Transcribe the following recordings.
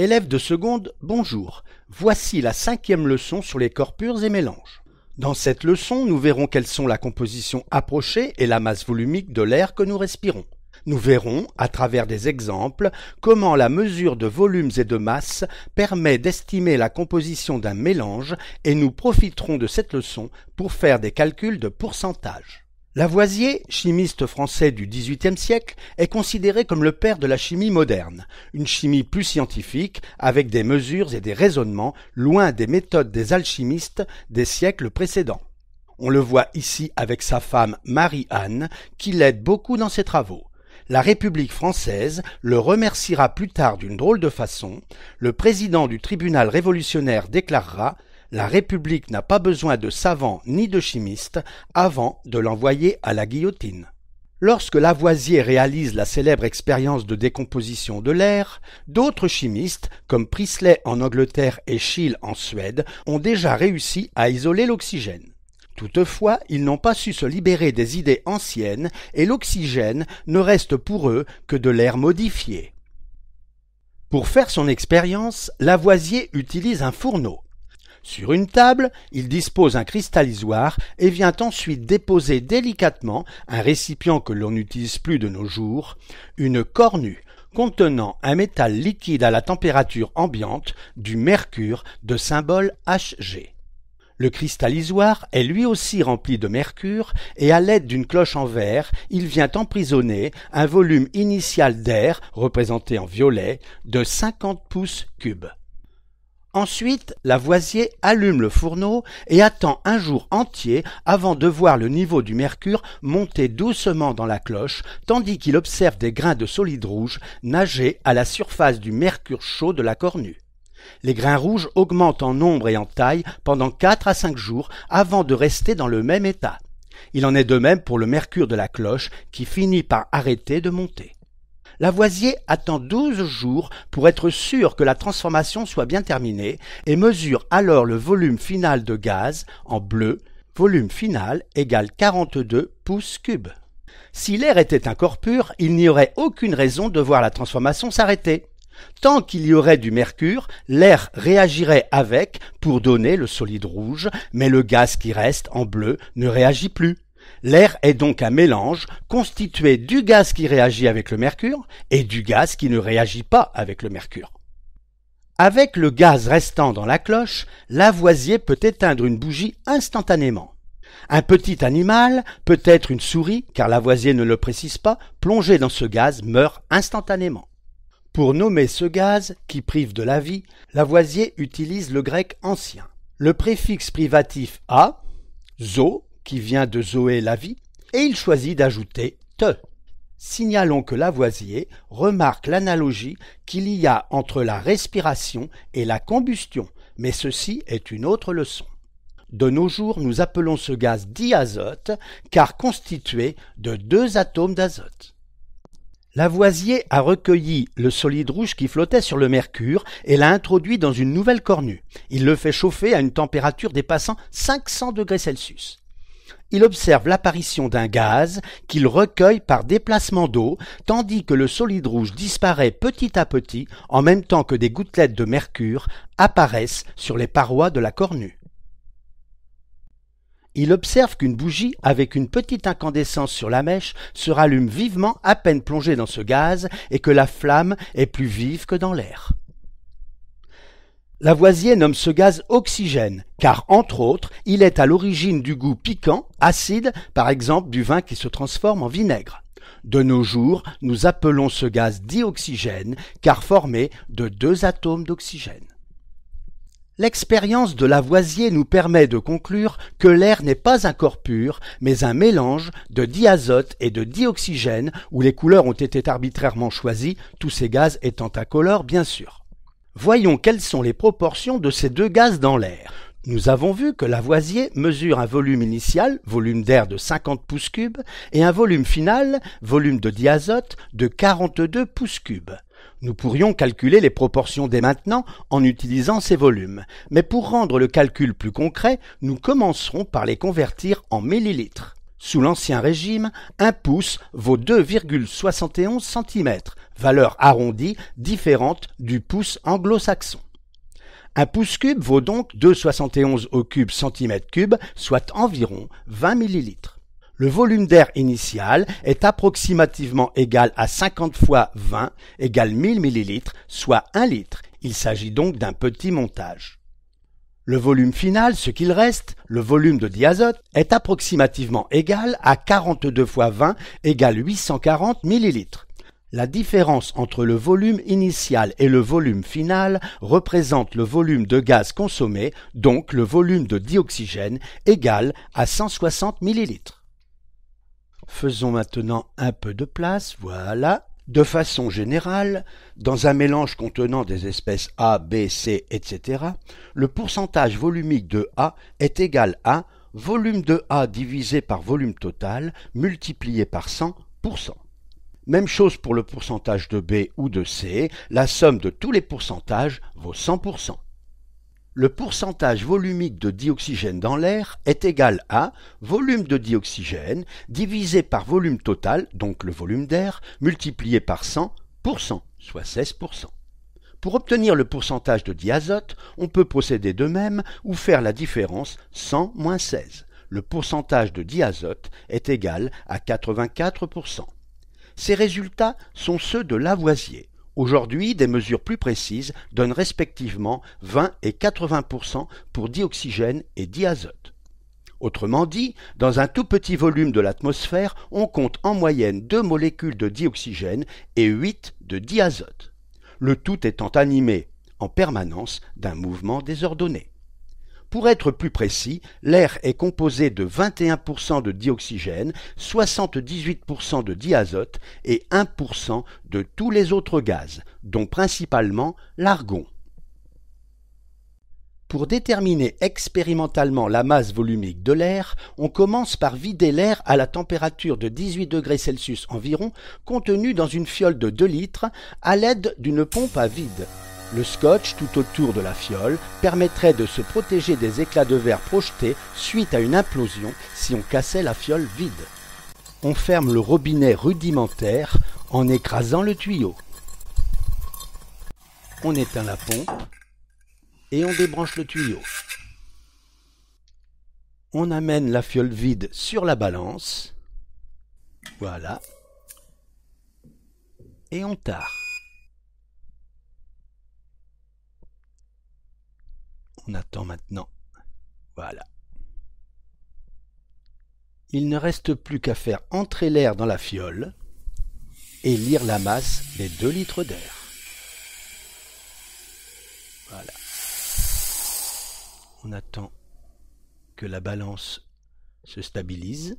Élèves de seconde, bonjour. Voici la 5e leçon sur les corps purs et mélanges. Dans cette leçon, nous verrons quelles sont la composition approchée et la masse volumique de l'air que nous respirons. Nous verrons, à travers des exemples, comment la mesure de volumes et de masse permet d'estimer la composition d'un mélange et nous profiterons de cette leçon pour faire des calculs de pourcentage. Lavoisier, chimiste français du XVIIIe siècle, est considéré comme le père de la chimie moderne, une chimie plus scientifique, avec des mesures et des raisonnements loin des méthodes des alchimistes des siècles précédents. On le voit ici avec sa femme Marie-Anne, qui l'aide beaucoup dans ses travaux. La République française le remerciera plus tard d'une drôle de façon. Le président du tribunal révolutionnaire déclarera « La République n'a pas besoin de savants ni de chimistes avant de l'envoyer à la guillotine ». Lorsque Lavoisier réalise la célèbre expérience de décomposition de l'air, d'autres chimistes, comme Priestley en Angleterre et Scheele en Suède, ont déjà réussi à isoler l'oxygène. Toutefois, ils n'ont pas su se libérer des idées anciennes et l'oxygène ne reste pour eux que de l'air modifié. Pour faire son expérience, Lavoisier utilise un fourneau. Sur une table, il dispose un cristallisoire et vient ensuite déposer délicatement, un récipient que l'on n'utilise plus de nos jours, une cornue contenant un métal liquide à la température ambiante, du mercure de symbole Hg. Le cristallisoire est lui aussi rempli de mercure et à l'aide d'une cloche en verre, il vient emprisonner un volume initial d'air, représenté en violet, de 50 pouces cubes. Ensuite, Lavoisier allume le fourneau et attend un jour entier avant de voir le niveau du mercure monter doucement dans la cloche, tandis qu'il observe des grains de solide rouge nager à la surface du mercure chaud de la cornue. Les grains rouges augmentent en nombre et en taille pendant 4 à 5 jours avant de rester dans le même état. Il en est de même pour le mercure de la cloche qui finit par arrêter de monter. Lavoisier attend 12 jours pour être sûr que la transformation soit bien terminée et mesure alors le volume final de gaz en bleu, volume final égale 42 pouces cubes. Si l'air était un corps pur, il n'y aurait aucune raison de voir la transformation s'arrêter. Tant qu'il y aurait du mercure, l'air réagirait avec pour donner le solide rouge, mais le gaz qui reste en bleu ne réagit plus. L'air est donc un mélange constitué du gaz qui réagit avec le mercure et du gaz qui ne réagit pas avec le mercure. Avec le gaz restant dans la cloche, Lavoisier peut éteindre une bougie instantanément. Un petit animal, peut-être une souris, car Lavoisier ne le précise pas, plongé dans ce gaz meurt instantanément. Pour nommer ce gaz, qui prive de la vie, Lavoisier utilise le grec ancien. Le préfixe privatif a, zo, qui vient de zoé la vie, et il choisit d'ajouter te. Signalons que Lavoisier remarque l'analogie qu'il y a entre la respiration et la combustion, mais ceci est une autre leçon. De nos jours, nous appelons ce gaz diazote, car constitué de 2 atomes d'azote. Lavoisier a recueilli le solide rouge qui flottait sur le mercure et l'a introduit dans une nouvelle cornue. Il le fait chauffer à une température dépassant 500 degrés Celsius. Il observe l'apparition d'un gaz qu'il recueille par déplacement d'eau, tandis que le solide rouge disparaît petit à petit en même temps que des gouttelettes de mercure apparaissent sur les parois de la cornue. Il observe qu'une bougie avec une petite incandescence sur la mèche se rallume vivement à peine plongée dans ce gaz et que la flamme est plus vive que dans l'air. Lavoisier nomme ce gaz oxygène, car entre autres, il est à l'origine du goût piquant, acide, par exemple du vin qui se transforme en vinaigre. De nos jours, nous appelons ce gaz dioxygène, car formé de 2 atomes d'oxygène. L'expérience de Lavoisier nous permet de conclure que l'air n'est pas un corps pur, mais un mélange de diazote et de dioxygène où les couleurs ont été arbitrairement choisies, tous ces gaz étant incolores bien sûr. Voyons quelles sont les proportions de ces 2 gaz dans l'air. Nous avons vu que Lavoisier mesure un volume initial, volume d'air de 50 pouces cubes, et un volume final, volume de diazote, de 42 pouces cubes. Nous pourrions calculer les proportions dès maintenant en utilisant ces volumes, mais pour rendre le calcul plus concret, nous commencerons par les convertir en millilitres. Sous l'Ancien Régime, 1 pouce vaut 2,71 cm, valeur arrondie différente du pouce anglo-saxon. 1 pouce cube vaut donc 2,71 au cube centimètre cube, soit environ 20 ml. Le volume d'air initial est approximativement égal à 50 fois 20 égale 1000 ml, soit 1 litre. Il s'agit donc d'un petit montage. Le volume final, ce qu'il reste, le volume de diazote, est approximativement égal à 42 fois 20 égale 840 ml. La différence entre le volume initial et le volume final représente le volume de gaz consommé, donc le volume de dioxygène égal à 160 ml. Faisons maintenant un peu de place, voilà. De façon générale, dans un mélange contenant des espèces A, B, C, etc., le pourcentage volumique de A est égal à volume de A divisé par volume total multiplié par 100%. Même chose pour le pourcentage de B ou de C, la somme de tous les pourcentages vaut 100%. Le pourcentage volumique de dioxygène dans l'air est égal à volume de dioxygène divisé par volume total, donc le volume d'air, multiplié par 100%, soit 16%. Pour obtenir le pourcentage de diazote, on peut procéder de même ou faire la différence 100 moins 16. Le pourcentage de diazote est égal à 84%. Ces résultats sont ceux de Lavoisier. Aujourd'hui, des mesures plus précises donnent respectivement 20 et 80% pour dioxygène et diazote. Autrement dit, dans un tout petit volume de l'atmosphère, on compte en moyenne 2 molécules de dioxygène et 8 de diazote, le tout étant animé en permanence d'un mouvement désordonné. Pour être plus précis, l'air est composé de 21% de dioxygène, 78% de diazote et 1% de tous les autres gaz, dont principalement l'argon. Pour déterminer expérimentalement la masse volumique de l'air, on commence par vider l'air à la température de 18 degrés Celsius environ, contenu dans une fiole de 2 litres, à l'aide d'une pompe à vide. Le scotch tout autour de la fiole permettrait de se protéger des éclats de verre projetés suite à une implosion si on cassait la fiole vide. On ferme le robinet rudimentaire en écrasant le tuyau. On éteint la pompe et on débranche le tuyau. On amène la fiole vide sur la balance. Voilà. Et on tare. On attend maintenant. Voilà. Il ne reste plus qu'à faire entrer l'air dans la fiole et lire la masse des 2 litres d'air. Voilà. On attend que la balance se stabilise.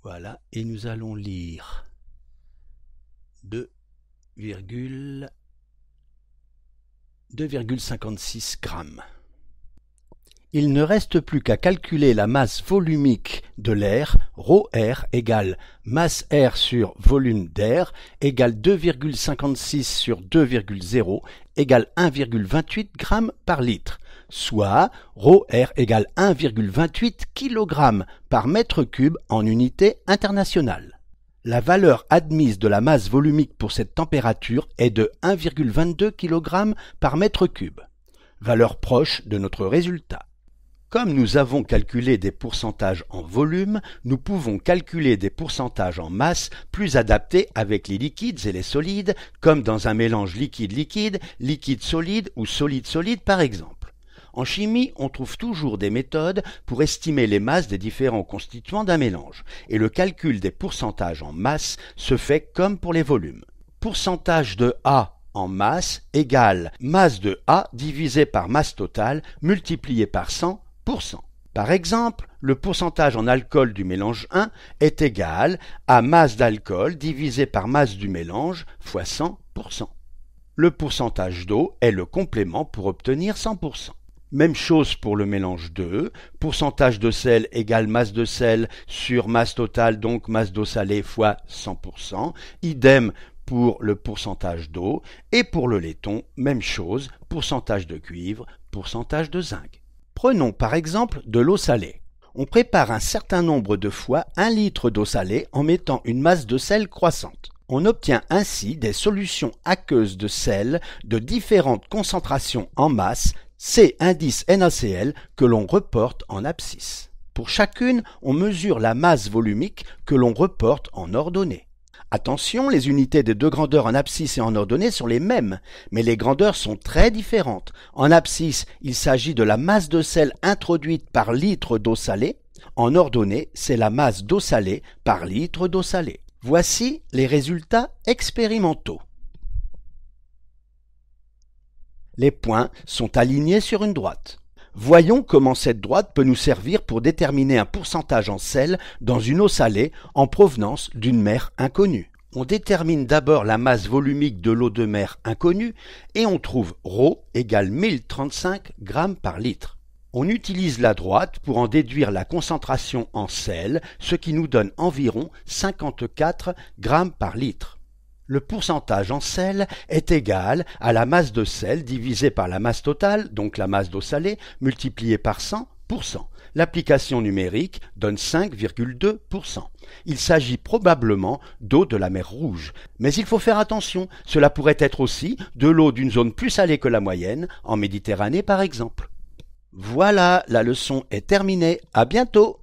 Voilà. Et nous allons lire 2,56 grammes. Il ne reste plus qu'à calculer la masse volumique de l'air, ρR égale masse air sur volume d'air égale 2,56 sur 2,0 égale 1,28 g par litre, soit ρR égale 1,28 kg par mètre cube en unité internationale. La valeur admise de la masse volumique pour cette température est de 1,22 kg par mètre cube, valeur proche de notre résultat. Comme nous avons calculé des pourcentages en volume, nous pouvons calculer des pourcentages en masse plus adaptés avec les liquides et les solides, comme dans un mélange liquide-liquide, liquide-solide ou solide-solide par exemple. En chimie, on trouve toujours des méthodes pour estimer les masses des différents constituants d'un mélange, et le calcul des pourcentages en masse se fait comme pour les volumes. Pourcentage de A en masse égale masse de A divisé par masse totale multiplié par 100%. Par exemple, le pourcentage en alcool du mélange 1 est égal à masse d'alcool divisé par masse du mélange fois 100%. Le pourcentage d'eau est le complément pour obtenir 100%. Même chose pour le mélange 2, pourcentage de sel égale masse de sel sur masse totale, donc masse d'eau salée fois 100%, idem pour le pourcentage d'eau, et pour le laiton, même chose, pourcentage de cuivre, pourcentage de zinc. Prenons par exemple de l'eau salée. On prépare un certain nombre de fois 1 litre d'eau salée en mettant une masse de sel croissante. On obtient ainsi des solutions aqueuses de sel de différentes concentrations en masse, C indice NaCl, que l'on reporte en abscisse. Pour chacune, on mesure la masse volumique que l'on reporte en ordonnée. Attention, les unités des deux grandeurs en abscisse et en ordonnée sont les mêmes, mais les grandeurs sont très différentes. En abscisse, il s'agit de la masse de sel introduite par litre d'eau salée. En ordonnée, c'est la masse d'eau salée par litre d'eau salée. Voici les résultats expérimentaux. Les points sont alignés sur une droite. Voyons comment cette droite peut nous servir pour déterminer un pourcentage en sel dans une eau salée en provenance d'une mer inconnue. On détermine d'abord la masse volumique de l'eau de mer inconnue et on trouve ρ égale 1035 grammes par litre. On utilise la droite pour en déduire la concentration en sel, ce qui nous donne environ 54 grammes par litre. Le pourcentage en sel est égal à la masse de sel divisée par la masse totale, donc la masse d'eau salée, multipliée par 100 pour 100. L'application numérique donne 5,2%. Il s'agit probablement d'eau de la mer Rouge. Mais il faut faire attention, cela pourrait être aussi de l'eau d'une zone plus salée que la moyenne, en Méditerranée par exemple. Voilà, la leçon est terminée. À bientôt!